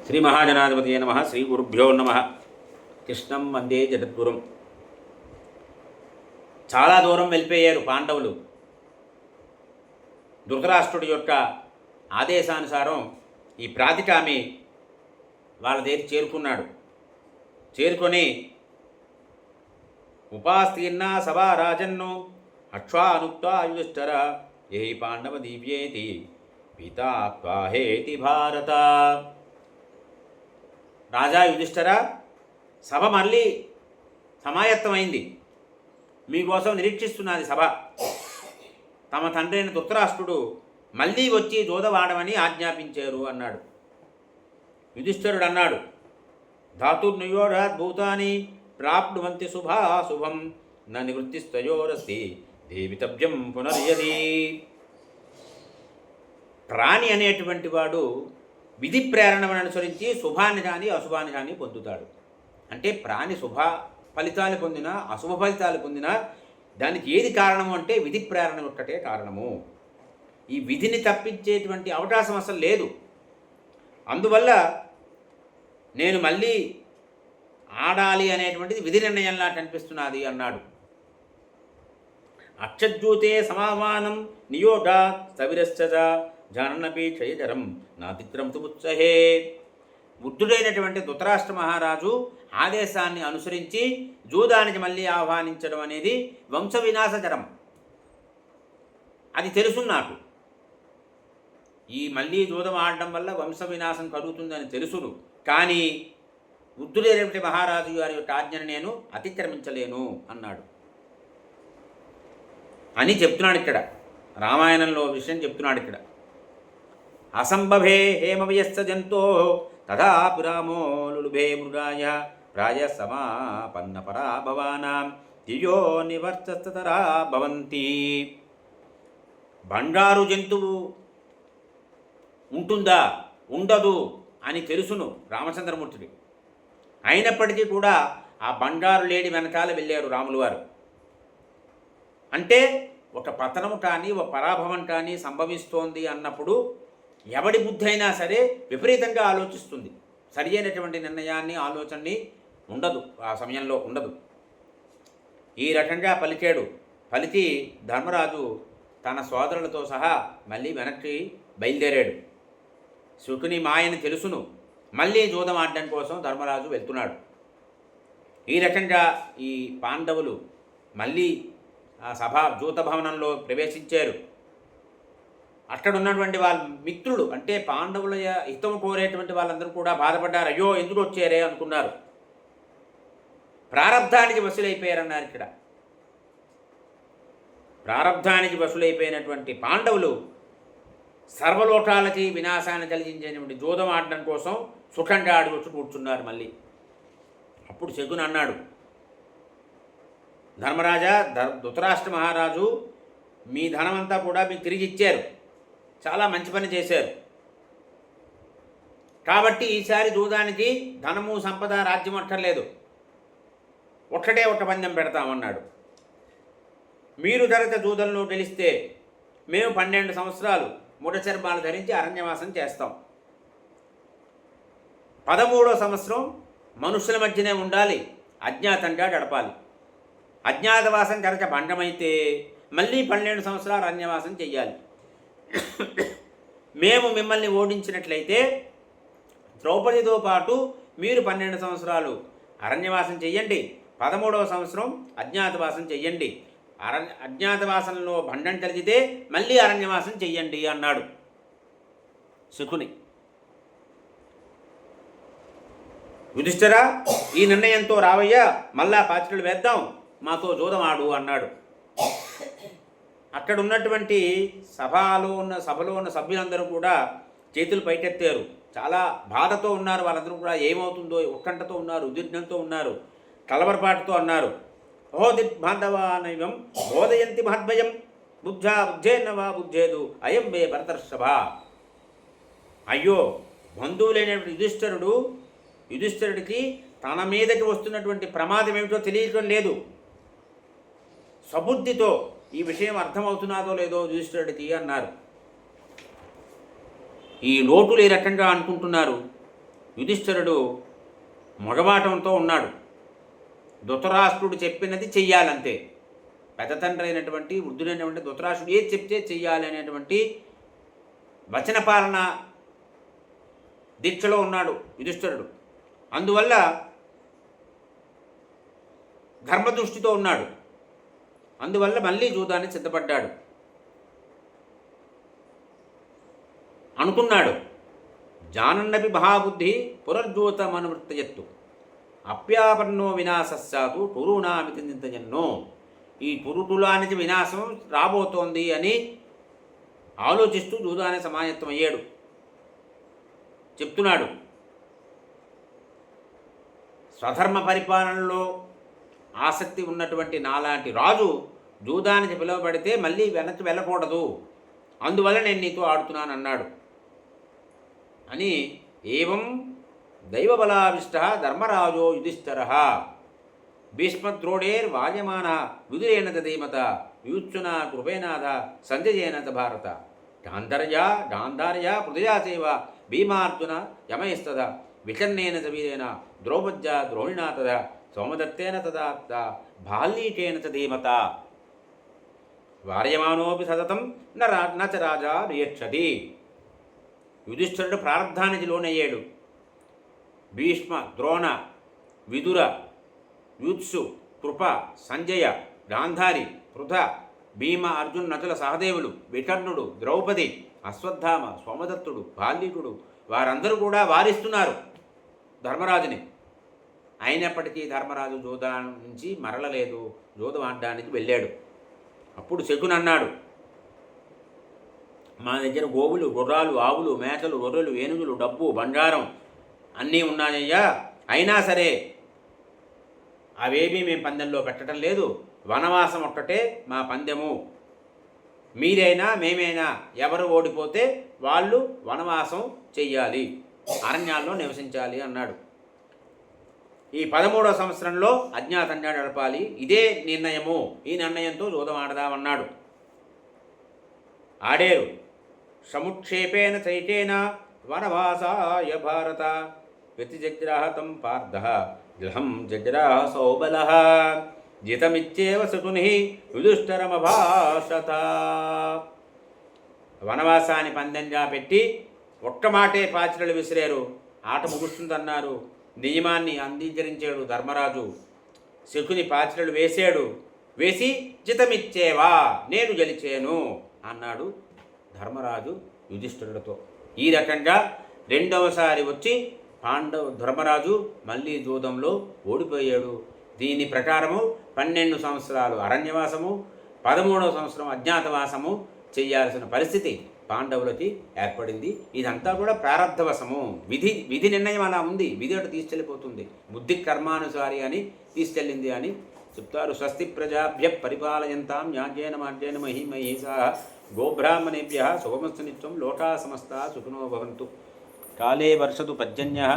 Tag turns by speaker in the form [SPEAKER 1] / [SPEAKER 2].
[SPEAKER 1] శ్రీ మహాజనాధిపతయే నమః. శ్రీ గురుభ్యో నమః. కృష్ణం వందే జగద్గురుం. చాలా దూరం వెళ్ళిపోయారు పాండవులు. ధృతరాష్ట్రుడి యొక్క ఆదేశానుసారం ఈ ప్రాతికామి వాళ్ళ దగ్గర చేరుకున్నాడు. చేరుకొని ఉపాస్తీర్ణ సభా రాజన్ను అక్ష్వానుక్త యుధిష్ఠిర ఏ పాండవ దివ్యేతి పితాహేతి భారత. రాజా యుధిష్ఠిర, సభ మళ్ళీ సమాయత్తమైంది, మీకోసం నిరీక్షిస్తున్నది సభ. తమ తండ్రి అయిన ధృతరాష్ట్రుడు మళ్ళీ వచ్చి జోదవాడమని ఆజ్ఞాపించారు అన్నాడు. యుధిష్ఠిరుడు అన్నాడు, ధాతుర్నియోడాత్ భూతాని ప్రాప్నువంతి శుభాశుభం న నివృత్తిస్తయోరస్తి దేవితవ్యం పునర్యది. ప్రాణి అనేటువంటి వాడు విధి ప్రేరణను అనుసరించి శుభాన్ని కానీ అశుభాన్ని కానీ పొందుతాడు. అంటే ప్రాణి శుభ ఫలితాలు పొందినా అశుభ ఫలితాలు పొందినా దానికి ఏది కారణము అంటే విధి ప్రేరణ ఒక్కటే కారణము. ఈ విధిని తప్పించేటువంటి అవకాశం అసలు లేదు. అందువల్ల నేను మళ్ళీ ఆడాలి అనేటువంటిది విధి నిర్ణయంలా కనిపిస్తున్నది అన్నాడు. అక్షజ్యూతే సమావానం నియోగ సవిరశ్చ జాననపి క్షయజరం నాతిత్రం తుముత్సహే. వృద్ధుడైనటువంటి ధృతరాష్ట్ర మహారాజు ఆదేశాన్ని అనుసరించి జూదానికి మళ్ళీ ఆహ్వానించడం అనేది వంశ వినాశకరం. అది తెలుసు నాకు. ఈ మళ్ళీ జూదం ఆడడం వల్ల వంశ వినాశం కలుగుతుందని తెలుసును. కానీ వృద్ధుడైనటువంటి మహారాజు గారి యొక్క ఆజ్ఞను నేను అతిక్రమించలేను అన్నాడు అని చెప్తున్నాడు. ఇక్కడ రామాయణంలో విషయం చెప్తున్నాడు. ఇక్కడ అసంభవే హేమవయస్స జంతో తథాపి రామో లులుభే మృగాయ ప్రాయ సమాపన్న పరాభవానాం దియో నివర్తస్తరా భవంతి. బంగారు జంతువు ఉంటుందా ఉండదు అని తెలుసును రామచంద్రమూర్తికి. అయినప్పటికీ కూడా ఆ బంగారు లేడి వెనకాల వెళ్ళారు రాములు వారు. అంటే ఒక పతనము కానీ ఒక పరాభవం కానీ సంభవిస్తోంది అన్నప్పుడు ఎవడి బుద్ధి అయినా సరే విపరీతంగా ఆలోచిస్తుంది. సరి అయినటువంటి నిర్ణయాన్ని ఆలోచనని ఉండదు, ఆ సమయంలో ఉండదు. ఈ రకంగా పలికాడు. పలికి ధర్మరాజు తన సోదరులతో సహా మళ్ళీ వెనక్కి బయలుదేరాడు. శుకుని మాయని తెలుసును. మళ్ళీ జూదం ఆడడం కోసం ధర్మరాజు వెళ్తున్నాడు. ఈ రకంగా ఈ పాండవులు మళ్ళీ ఆ జూత భవనంలో ప్రవేశించారు. అక్కడ ఉన్నటువంటి వాళ్ళ మిత్రులు అంటే పాండవుల హితం కోరేటువంటి వాళ్ళందరూ కూడా బాధపడ్డారు. అయ్యో ఎందుకు వచ్చారే అనుకున్నారు. ప్రారబ్ధానికి వసూలైపోయారన్నారు. ఇక్కడ ప్రారబ్ధానికి వసూలైపోయినటువంటి పాండవులు సర్వలోకాలకి వినాశాన్ని కలిగించేటువంటి జూదం ఆడడం కోసం సుఖంగా ఆడి వచ్చి కూర్చున్నారు మళ్ళీ. అప్పుడు శకుని అన్నాడు, ధర్మరాజా, ధృతరాష్ట్ర మహారాజు మీ ధనమంతా కూడా మీకు తిరిగి ఇచ్చారు, చాలా మంచి పని చేశారు. కాబట్టి ఈసారి జూదానికి ధనము సంపద రాజ్యం అక్కర్లేదు, ఒక్కటే ఒక పందెం పెడతామన్నాడు. మీరు ధరత జూదంలో గెలిస్తే మేము 12 సంవత్సరాలు ముడ చర్మాలు ధరించి అరణ్యవాసం చేస్తాం. 13వ సంవత్సరం మనుషుల మధ్యనే ఉండాలి, అజ్ఞాతంగా గడపాలి. అజ్ఞాతవాసం కనుక భంగమైతే మళ్ళీ 12 సంవత్సరాలు అరణ్యవాసం చెయ్యాలి. మేము మిమ్మల్ని ఓడించినట్లయితే ద్రౌపదితో పాటు మీరు 12 సంవత్సరాలు అరణ్యవాసం చెయ్యండి, 13వ సంవత్సరం అజ్ఞాతవాసం చెయ్యండి. అజ్ఞాతవాసంలో భండం కలిగితే మళ్ళీ అరణ్యవాసం చెయ్యండి అన్నాడు శకుని. యుధిష్ఠిరా, ఈ నిర్ణయంతో రావయ్యా, మళ్ళా పాచికలు వేద్దాం, మాతో జూదం ఆడు అన్నాడు. అక్కడ ఉన్నటువంటి సభలో ఉన్న సభ్యులందరూ కూడా చేతులు పైకెత్తారు. చాలా బాధతో ఉన్నారు. వాళ్ళందరూ కూడా ఏమవుతుందో ఉత్కంఠతో ఉన్నారు, ఉద్విగ్నంతో ఉన్నారు, కలవరపాటుతో అన్నారు. ఓహో దిగ్బాంధవానైవం బోధయంతి మహద్భయం బుద్ధేన్నవా బుద్ధేదు అయం వే భరతర్షభ. అయ్యో, బంధువులైనటువంటి యుధిష్ఠిరుడికి తన మీదకి వస్తున్నటువంటి ప్రమాదం ఏమిటో తెలియటం లేదు. సబుద్ధితో ఈ విషయం అర్థమవుతున్నదో లేదో యుధిష్ఠిరుడికి అన్నారు. ఈ లోటులు ఈ రకంగా అనుకుంటున్నారు. యుధిష్ఠిరుడు మొగమాటంతో ఉన్నాడు. ధృతరాష్ట్రుడు చెప్పినది చెయ్యాలంతే. పెద్ద తండ్రి అయినటువంటి వృద్ధుడైనటువంటి ధృతరాష్ట్రుడు ఏది చెప్తే చెయ్యాలి అనేటువంటి వచన పాలన దీక్షలో ఉన్నాడు యుధిష్ఠిరుడు. అందువల్ల ధర్మదృష్టితో ఉన్నాడు. అందువల్ల మళ్ళీ జూదానికి సిద్ధపడ్డాడు. అనుకున్నాడు, జానన్నపి మహాబుద్ధి పునర్జూతమనువృత్తయత్తు అప్యాపన్నో వినాశస్సాతు పురుణామితి చింతజన్నో. ఈ పురుటులానికి వినాశం రాబోతోంది అని ఆలోచిస్తూ జూదానికి సమాయత్తమయ్యాడు. చెప్తున్నాడు, స్వధర్మ పరిపాలనలో ఆసక్తి ఉన్నటువంటి నాలాంటి రాజు జూదానికి పిలువబడితే మళ్ళీ వెనక్కి వెళ్ళకూడదు, అందువల్ల నేను నీతో ఆడుతున్నాను అన్నాడు. అని ఏవం దైవబలావిష్ట ధర్మరాజో యుధిష్ఠిర భీష్మద్రోడేర్వాయమాన విదురేణ తదేమత యూచ్చున కృపేనాథ సంజయేన భారత గాంధార్యా పృథయా చైవ భీమార్జున యమయస్తద విచన్నేన చ వీరేణ ద్రౌపద్య ద్రోణినా తదా సోమదత్తేన తదా బాల్యీకేన చ ధీమత వార్యమానోపి సతతం నచ రాజా నియచ్చతి. యుధిష్ఠిరుడు ప్రారంధానికి లోనయ్యాడు. భీష్మ, ద్రోణ, విదుర, యూత్సు, కృప, సంజయ, గాంధారి, పృథ, భీమ, అర్జున్, నకుల, సహదేవులు, వికర్ణుడు, ద్రౌపది, అశ్వత్థామ, సోమదత్తుడు, బాల్యకుడు వారందరూ కూడా వారిస్తున్నారు ధర్మరాజుని. అయినప్పటికీ ధర్మరాజు జూదా నుంచి మరలలేదు, జూదం ఆడడానికి వెళ్ళాడు. అప్పుడు శకుని అన్నాడు, మా దగ్గర గోవులు, గుర్రాలు, ఆవులు, మేకలు, గొర్రెలు, ఏనుగులు, డబ్బు, బంగారం అన్నీ ఉన్నాయ్యా, అయినా సరే అవేమీ మేము పందెంలో పెట్టడం లేదు, వనవాసం ఒక్కటే మా పందెము. మీరైనా మేమైనా ఎవరు ఓడిపోతే వాళ్ళు వనవాసం చెయ్యాలి, అరణ్యాల్లో నివసించాలి అన్నాడు. ఈ 13వ సంవత్సరంలో అజ్ఞాతంగా నడపాలి, ఇదే నిర్ణయము, ఈ నిర్ణయంతో జూదం ఆడదామన్నాడు. ఆడేరు. సముక్షేపేన చైతేన వనవాసాయ భారత వ్యతిజగ్రాహతం పార్థ గృహం జగ్రాహ సౌబల జితమిచ్చేవ శకుని యుధిష్ఠిరమభాషత. వనవాసాన్ని పందెంగా పెట్టి ఒక్క మాటే పాచిరలు విసిరారు. ఆట ముగుస్తుందన్నారు. నియమాన్ని అంగీకరించాడు ధర్మరాజు. శకుని పాచిరలు వేశాడు. వేసి జితమిచ్చేవా, నేను గెలిచాను అన్నాడు ధర్మరాజు యుధిష్ఠిరుడితో. ఈ రకంగా రెండవసారి వచ్చి ధర్మరాజు మళ్ళీ జూదంలో ఓడిపోయాడు. దీని ప్రకారము 12 సంవత్సరాలు అరణ్యవాసము, 13వ సంవత్సరం అజ్ఞాతవాసము చేయాల్సిన పరిస్థితి పాండవులకి ఏర్పడింది. ఇదంతా కూడా ప్రారబ్ధవశము. విధి నిర్ణయం అలా ఉంది. విధి అటు తీసుకెళ్ళిపోతుంది. బుద్ధి కర్మానుసారి అని తీసుకెళ్ళింది అని చెప్తారు. స్వస్తి ప్రజాభ్య పరిపాలయంతాం న్యాయేన మార్గేణ మహీమహీసా గోబ్రాహ్మణేభ్య శుభమస్తు నిత్యం లోకా సమస్తా సుఖినో భవంతు. కాలే వర్షతు పర్జన్యః